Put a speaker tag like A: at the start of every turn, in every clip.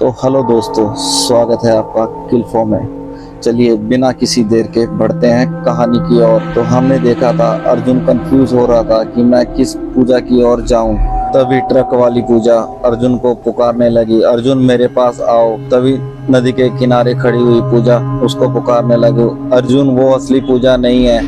A: तो हेलो दोस्तों, स्वागत है आपका किल्फो में। चलिए बिना किसी देर के बढ़ते हैं कहानी की ओर। तो हमने देखा था अर्जुन कंफ्यूज हो रहा था कि मैं किस पूजा की ओर जाऊं। तभी ट्रक वाली पूजा अर्जुन को पुकारने लगी, अर्जुन मेरे पास आओ। तभी नदी के किनारे खड़ी हुई पूजा उसको पुकारने लगी, अर्जुन वो असली पूजा नहीं है,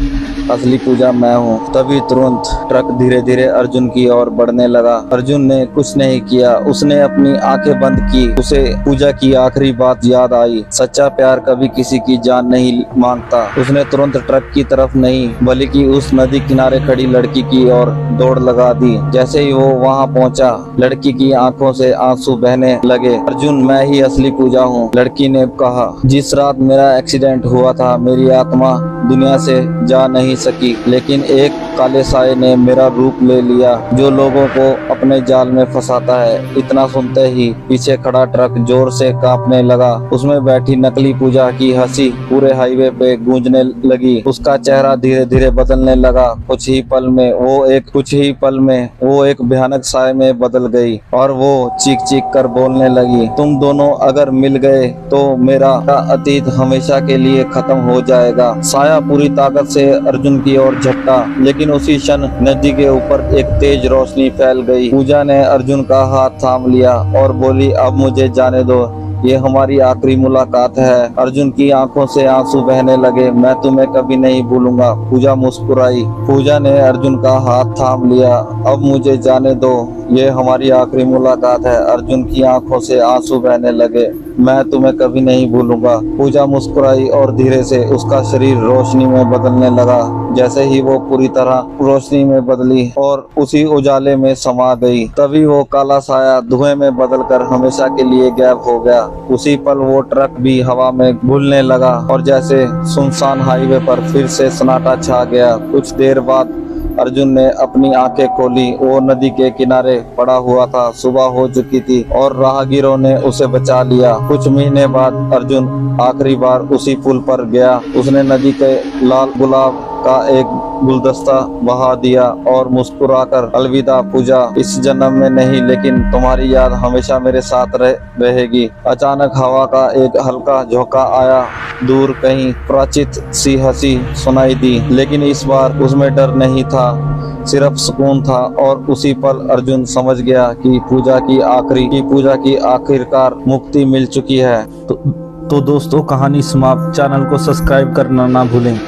A: असली पूजा मैं हूँ। तभी तुरंत ट्रक धीरे धीरे अर्जुन की ओर बढ़ने लगा। अर्जुन ने कुछ नहीं किया, उसने अपनी आंखें बंद की। उसे पूजा की आखिरी बात याद आई, सच्चा प्यार कभी किसी की जान नहीं मांगता। उसने तुरंत ट्रक की तरफ नहीं बल्कि उस नदी किनारे खड़ी लड़की की ओर दौड़ लगा दी। जैसे ही वो वहां पहुंचा, लड़की की आंखों से आंसू बहने लगे। अर्जुन, मैं ही असली पूजा हूँ, लड़की ने कहा। जिस रात मेरा एक्सीडेंट हुआ था, मेरी आत्मा दुनिया से जा नहीं सकी, लेकिन एक काले साए ने मेरा रूप ले लिया जो लोगों को अपने जाल में फंसाता है। इतना सुनते ही पीछे खड़ा ट्रक जोर से कांपने लगा। उसमें बैठी नकली पूजा की हंसी पूरे हाईवे पे गूंजने लगी। उसका चेहरा धीरे धीरे बदलने लगा। कुछ ही पल में वो एक भयानक साए में बदल गई और वो चीख चीख कर बोलने लगी, तुम दोनों अगर मिल गए तो मेरा अतीत हमेशा के लिए खत्म हो जाएगा। साया पूरी ताकत से अर्जुन की ओर झपटा, लेकिन उसी क्षण नदी के ऊपर एक तेज रोशनी फैल गई। पूजा ने अर्जुन का हाथ थाम लिया और बोली, अब मुझे जाने दो, ये हमारी आखिरी मुलाकात है। अर्जुन की आंखों से आंसू बहने लगे। मैं तुम्हें कभी नहीं भूलूंगा। पूजा मुस्कुराई। पूजा ने अर्जुन का हाथ थाम लिया, अब मुझे जाने दो, ये हमारी आखिरी मुलाकात है। अर्जुन की आंखों से आंसू बहने लगे। मैं तुम्हें कभी नहीं भूलूंगा। पूजा मुस्कुराई और धीरे से उसका शरीर रोशनी में बदलने लगा। जैसे ही वो पूरी तरह रोशनी में बदली और उसी उजाले में समा गई, तभी वो काला साया धुएं में बदलकर हमेशा के लिए गायब हो गया। उसी पल वो ट्रक भी हवा में घुलने लगा और जैसे सुनसान हाईवे पर फिर से सन्नाटा छा गया। कुछ देर बाद अर्जुन ने अपनी आंखें खोली। वो नदी के किनारे पड़ा हुआ था। सुबह हो चुकी थी और राहगीरों ने उसे बचा लिया। कुछ महीने बाद अर्जुन आखिरी बार उसी पुल पर गया। उसने नदी के लाल गुलाब का एक गुलदस्ता बहा दिया और मुस्कुराकर, अलविदा पूजा, इस जन्म में नहीं लेकिन तुम्हारी याद हमेशा मेरे साथ रहेगी। अचानक हवा का एक हल्का झोंका आया। दूर कहीं परिचित सी हंसी सुनाई दी, लेकिन इस बार उसमें डर नहीं था, सिर्फ सुकून था। और उसी पल अर्जुन समझ गया कि पूजा की आखिरकार मुक्ति मिल चुकी है। तो दोस्तों, कहानी समाप्त। चैनल को सब्सक्राइब करना ना भूलें।